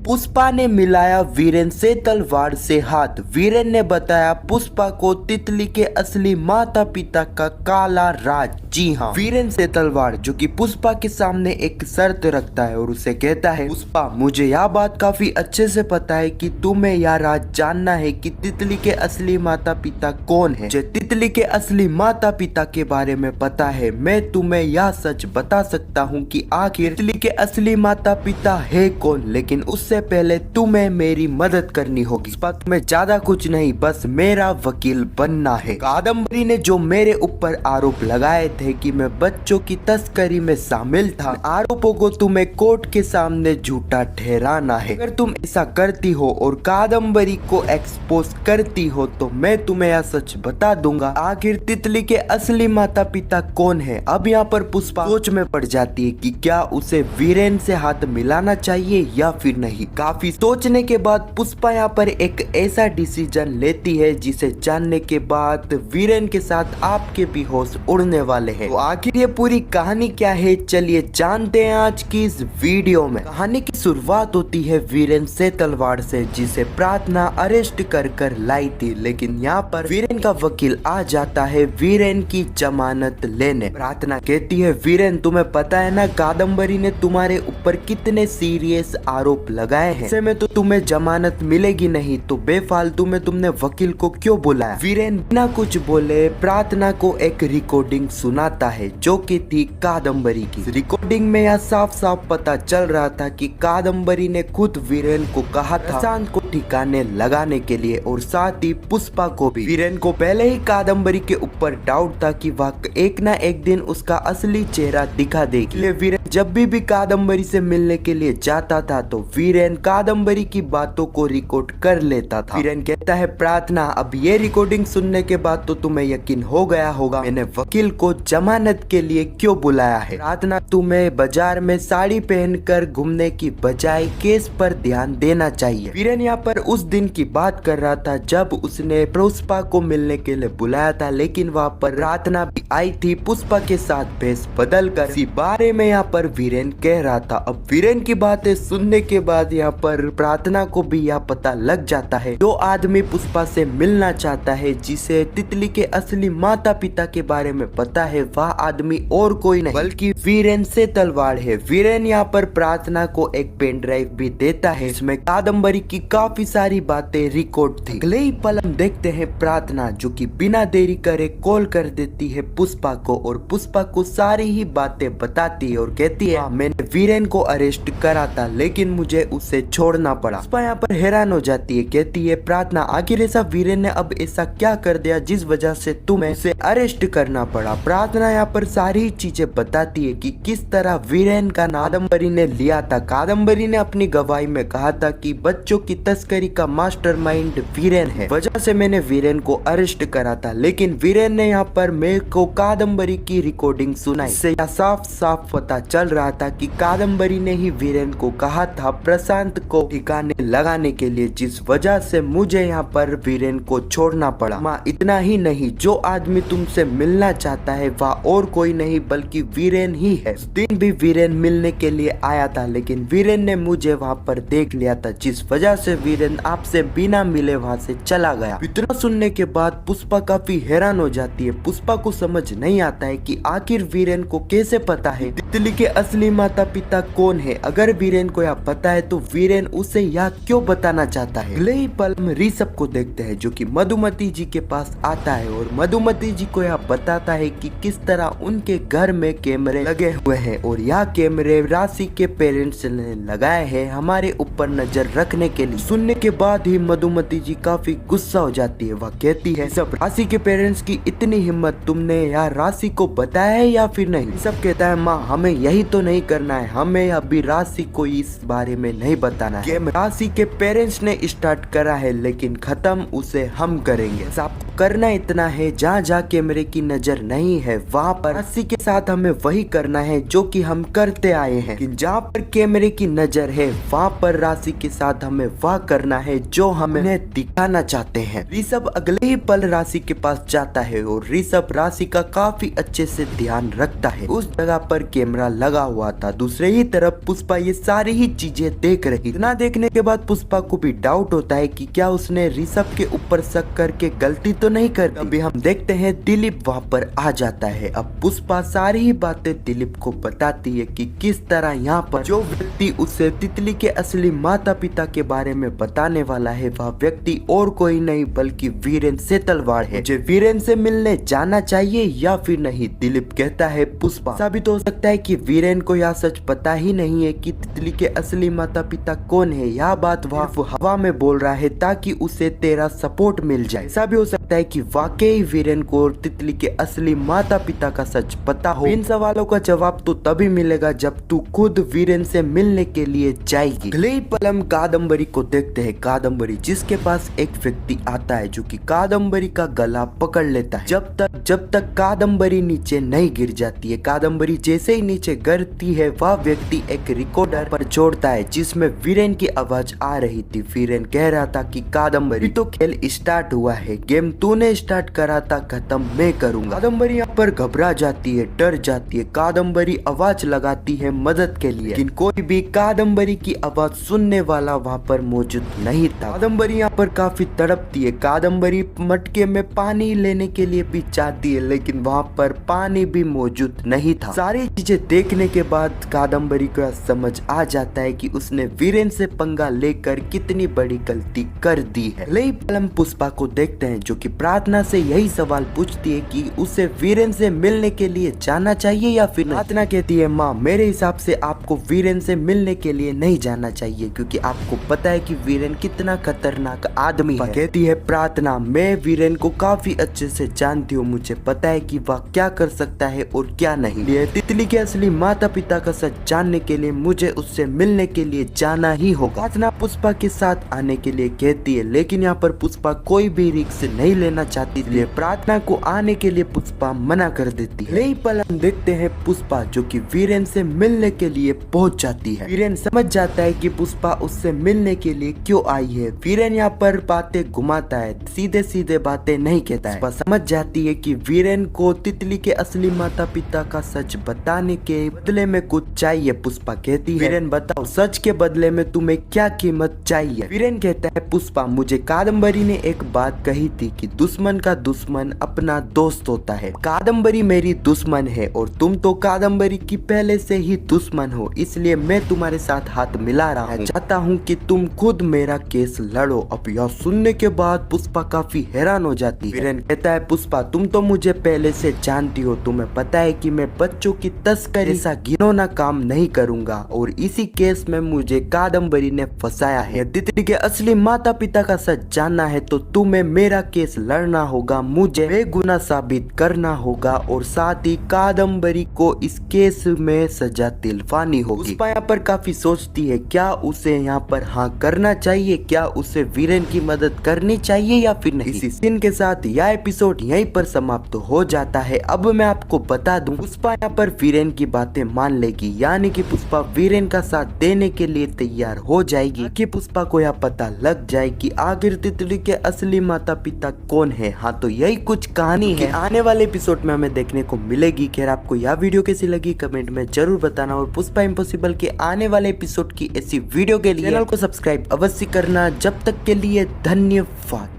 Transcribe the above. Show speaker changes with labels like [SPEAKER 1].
[SPEAKER 1] पुष्पा ने मिलाया वीरेन से तलवार से हाथ। वीरेन ने बताया पुष्पा को तितली के असली माता पिता का काला राज। जी हाँ, वीरेन से तलवार जो कि पुष्पा के सामने एक शर्त रखता है और उसे कहता है, पुष्पा मुझे यह बात काफी अच्छे से पता है कि तुम्हें यह राज जानना है कि तितली के असली माता पिता कौन है। मुझे तितली के असली माता पिता के बारे में पता है। मैं तुम्हें यह सच बता सकता हूँ कि आखिर तितली के असली माता पिता है कौन, लेकिन उससे पहले तुम्हें मेरी मदद करनी होगी। तुम्हें ज्यादा कुछ नहीं, बस मेरा वकील बनना है। कादम्बरी ने जो मेरे ऊपर आरोप लगाए थे कि मैं बच्चों की तस्करी में शामिल था, आरोपों को तुम्हें कोर्ट के सामने झूठा ठहराना है। अगर तुम ऐसा करती हो और कादम्बरी को एक्सपोज करती हो तो मैं तुम्हें यह सच बता दूंगा आखिर तितली के असली माता पिता कौन है। अब यहाँ पर पुष्पा सोच में पड़ जाती है कि क्या उसे वीरेन से हाथ मिलाना चाहिए या फिर नहीं। काफी सोचने के बाद पुष्पा यहाँ पर एक ऐसा डिसीजन लेती है जिसे जानने के बाद वीरेन के साथ आपके भी होश उड़ने वाले हैं। तो आखिर ये पूरी कहानी क्या है, चलिए जानते हैं आज की इस वीडियो में। कहानी की शुरुआत होती है वीरेन से तलवार से, जिसे प्रार्थना अरेस्ट कर लाई थी, लेकिन यहाँ पर वीरेन का वकील आ जाता है वीरेन की जमानत लेने। प्रार्थना कहती है, वीरेन तुम्हें पता है ना कादम्बरी ने तुम्हारे ऊपर कितने सीरियस आरोप लगाए हैं, ऐसे में तो तुम्हें जमानत मिलेगी नहीं, तो बेफालतू में तुमने वकील को क्यों बुलाया। वीरेन बिना कुछ बोले प्रार्थना को एक रिकॉर्डिंग सुनाता है जो कि थी कादम्बरी की। रिकॉर्डिंग में यह साफ साफ पता चल रहा था कि कादम्बरी ने खुद वीरेन को कहा था प्रशांत को ठिकाने लगाने के लिए और साथ ही पुष्पा को भी। वीरेन को पहले ही कादम्बरी के ऊपर डाउट था कि वह एक ना एक दिन उसका असली चेहरा दिखा देगी। वीरेन जब भी कादम्बरी से मिलने के लिए जाता था तो वीरेन कादम्बरी की बातों को रिकॉर्ड कर लेता था। वीरेन कहता है, प्रार्थना अब ये रिकॉर्डिंग सुनने के बाद तो तुम्हें यकीन हो गया होगा मैंने वकील को जमानत के लिए क्यों बुलाया है। प्रार्थना तुम्हें बाजार में साड़ी पहनकर घूमने की बजाय केस पर ध्यान देना चाहिए। वीरेन यहाँ पर उस दिन की बात कर रहा था जब उसने पुष्पा को मिलने के लिए बुलाया था, लेकिन वहाँ पर प्रार्थना भी आई थी पुष्पा के साथ भेष बदल कर। इसी बारे में यहाँ पर वीरेन कह रहा था। अब वीरेन की बातें सुनने के बाद यहाँ पर प्रार्थना को भी यह पता लग जाता है जो आदमी पुष्पा से मिलना चाहता है, जिसे तितली के असली माता पिता के बारे में पता है, वह आदमी और कोई नहीं बल्कि वीरेन से तलवार है। वीरेन यहाँ पर प्रार्थना को एक पेन ड्राइव भी देता है, इसमें कादम्बरी की काफी सारी बातें रिकॉर्ड थी। अगले ही पल हम देखते हैं प्रार्थना जो कि बिना देरी करे कॉल कर देती है पुष्पा को और पुष्पा को सारी ही बातें बताती है और कहती है, मैंने वीरेन को अरेस्ट करा था लेकिन मुझे उसे छोड़ना पड़ा। पुष्पा यहाँ पर हैरान हो जाती है, कहती है, प्रार्थना आखिर ऐसा वीरेन ने अब ऐसा क्या कर दिया जिस वजह से तुम्हें उसे अरेस्ट करना पड़ा। प्रार्थना यहाँ पर सारी चीजें बताती है कि किस तरह वीरेन का कादम्बरी ने लिया था। कादम्बरी ने अपनी गवाही में कहा था कि बच्चों की तस्करी का मास्टरमाइंड वीरेन है, वजह से मैंने वीरेन को अरेस्ट करा था। लेकिन वीरेन ने यहाँ पर मेरे को कादम्बरी की रिकॉर्डिंग सुनाई, इससे यह साफ साफ पता चल रहा था कि कादम्बरी ने ही वीरेन को कहा था प्रशांत को ठिकाने लगाने के लिए, जिस वजह से मुझे यहाँ पर वीरेन को छोड़ना पड़ा। माँ इतना ही नहीं, जो आदमी तुमसे मिलना चाहता है वह और कोई नहीं बल्कि वीरेन ही है। उस दिन भी वीरेन मिलने के लिए आया था, लेकिन वीरेन ने मुझे वहाँ पर देख लिया था, जिस वजह से वीरेन आपसे बिना मिले वहाँ से चला गया। इतना सुनने के बाद पुष्पा काफी हैरान हो जाती है। पुष्पा को समझ नहीं आता है कि आखिर वीरेन को कैसे पता है तितली के असली माता पिता कौन है। अगर वीरेन को यह पता है तो वीरेन उसे यह क्यों बताना चाहता है। अगले ही पल में ऋषभ को देखते हैं जो कि मधुमती जी के पास आता है और मधुमती जी को यह बताता है कि किस तरह उनके घर में कैमरे लगे हुए हैं और यह कैमरे राशि के पेरेंट्स ने लगाए हैं हमारे ऊपर नजर रखने के लिए। सुनने के बाद ही मधुमती जी काफी गुस्सा हो जाती है। वह कहती है, सब राशि के पेरेंट्स की इतनी हिम्मत, तुमने यह राशि को बताया है या फिर नहीं। सब कहता है, माँ हमें यही तो नहीं करना है, हमें अभी राशि को इस बारे में नहीं बताना है। गेम राशि के पेरेंट्स ने स्टार्ट करा है लेकिन खत्म उसे हम करेंगे। आपको करना इतना है, जहाँ जहाँ कैमरे की नजर नहीं है वहाँ पर राशि के साथ हमें वही करना है जो कि हम करते आए हैं। जहाँ पर कैमरे की नजर है वहाँ पर राशि के साथ हमें वह करना है जो हमें दिखाना चाहते हैं। ऋषभ अगले ही पल राशि के पास जाता है और ऋषभ राशि का काफी अच्छे से ध्यान रखता है। उस जगह पर कैमरा लगा हुआ था। दूसरे ही तरफ पुष्पा ये सारी ही चीजें देख रही। इतना देखने के बाद पुष्पा को भी डाउट होता है कि क्या उसने ऋषभ के ऊपर शक करके गलती तो नहीं कर दी। अभी हम देखते हैं दिलीप वहाँ पर आ जाता है। अब पुष्पा सारी ही बातें दिलीप को बताती है कि किस तरह यहाँ पर जो व्यक्ति उसे तितली के असली माता पिता के बारे में बताने वाला है वह व्यक्ति और कोई नहीं बल्कि वीरेंद्र सेतलवाड़ है। मुझे वीरेंद्र से मिलने जाना चाहिए या फिर नहीं? दिलीप कहता है पुष्पा साबित हो सकता है कि वीरेंद्र को यह सच पता ही नहीं है कि तितली के असली माता पिता कौन है। यह बात वह हवा में बोल रहा है ताकि उसे तेरा सपोर्ट मिल जाए। ऐसा भी हो सकता है कि वाकई वीरेंद्र को तितली के असली माता पिता का सच पता हो। इन सवालों का जवाब तो तभी मिलेगा जब तू खुद वीरेंद्र से मिलने के लिए जाएगी। अगले ही पल हम कादम्बरी को देखते हैं। कादम्बरी जिसके पास एक व्यक्ति आता है जो कि कादम्बरी का गला पकड़ लेता है। जब तक कादम्बरी नीचे नहीं गिर जाती है। कादम्बरी जैसे ही नीचे गिरती है वह व्यक्ति एक रिकॉर्डर पर जोड़ता है जिसमें वीरेन की आवाज आ रही थी। वीरेन कह रहा था कि कादम्बरी तो खेल स्टार्ट हुआ है, गेम तूने स्टार्ट करा था, खत्म मैं करूंगा। कादम्बरी यहाँ पर घबरा जाती है, डर जाती है। कादम्बरी आवाज लगाती है मदद के लिए, लेकिन कोई भी कादम्बरी की आवाज सुनने वाला वहाँ पर मौजूद नहीं था। कादम्बरी यहाँ पर काफी तड़पती है। कादम्बरी मटके में पानी लेने के लिए भी चाहती है लेकिन वहाँ पर पानी भी मौजूद नहीं था। सारी चीजें देखने के बाद कादम्बरी को समझ आ जाता है कि उसने वीरेन से पंगा लेकर कितनी बड़ी गलती कर दी है। लेकिन हम पुष्पा को देखते हैं जो कि प्रार्थना से यही सवाल पूछती है कि उसे वीरेन से मिलने के लिए जाना चाहिए या फिर नहीं। प्रार्थना कहती है माँ मेरे हिसाब से आपको वीरेन से मिलने के लिए नहीं जाना चाहिए क्योंकि आपको पता है कि वीरेन कितना खतरनाक आदमी है। कहती है प्रार्थना मैं वीरेन को काफी अच्छे से जानती हूँ, मुझे पता है कि वह क्या कर सकता है और क्या नहीं। ये तितली के असली माता पिता का सच जानने के लिए मुझे उससे मिलने के लिए जाना ही होगा। प्रार्थना पुष्पा के साथ आने के लिए कहती है लेकिन यहाँ पर पुष्पा कोई भी रिस्क नहीं लेना चाहती इसलिए प्रार्थना को आने के लिए पुष्पा मना कर देती है। यही पल हम देखते हैं पुष्पा जो कि वीरेन से मिलने के लिए पहुंच जाती है। वीरेन समझ जाता है कि पुष्पा उससे मिलने के लिए क्यों आई है। वीरेन यहाँ पर बातें घुमाता है, सीधे सीधे बातें नहीं कहता है। पुष्पा समझ जाती है कि वीरेन को तितली के असली माता पिता का सच बताने के बदले में कुछ चाहिए। पुष्पा कहती है वीरेन बताओ सच के बदले में तुम्हें क्या कीमत चाहिए। वीरेन कहता है पुष्पा मुझे कादम्बरी ने एक बात कही थी कि दुश्मन का दुश्मन अपना दोस्त होता है। कादम्बरी मेरी दुश्मन है और तुम तो कादम्बरी की पहले से ही दुश्मन हो, इसलिए मैं तुम्हारे साथ हाथ मिला रहा हूँ। चाहता हूँ कि तुम खुद मेरा केस लड़ो। अब यह सुनने के बाद पुष्पा काफी हैरान हो जाती है। वीरेन कहता है पुष्पा तुम तो मुझे पहले से जानती हो, तुम्हें पता है कि मैं बच्चों की तस्करी ऐसा घिनौना काम नहीं करूंगा और इसी केस में मुझे कादम्बरी ने फंसाया है। तितली के असली माता पिता का सच जानना है तो तुम्हें मेरा केस लड़ना होगा, मुझे बेगुनाह साबित करना होगा और साथ ही कादम्बरी को इस केस में सजा दिलवानी होगी। पुष्पा यहाँ पर काफी सोचती है क्या उसे यहाँ पर हाँ करना चाहिए, क्या उसे वीरेन की मदद करनी चाहिए या फिर नहीं। इसी सीन के साथ यह एपिसोड यहीं पर समाप्त हो जाता है। अब मैं आपको बता दूं पुष्पा यहाँ पर वीरेन की बातें मान लेगी, यानी कि पुष्पा वीरेन का साथ देने के लिए तैयार हो जाएगी कि पुष्पा को यह पता लग जाए कि आखिर तितली के असली माता पिता कौन है। हाँ तो यही कुछ कहानी है, आने वाले एपिसोड में हमें देखने को मिलेगी। खैर आपको यह वीडियो कैसी लगी कमेंट में जरूर बताना और पुष्पा इम्पॉसिबल के आने वाले एपिसोड की ऐसी वीडियो के लिए चैनल को सब्सक्राइब अवश्य करना। जब तक के लिए धन्यवाद।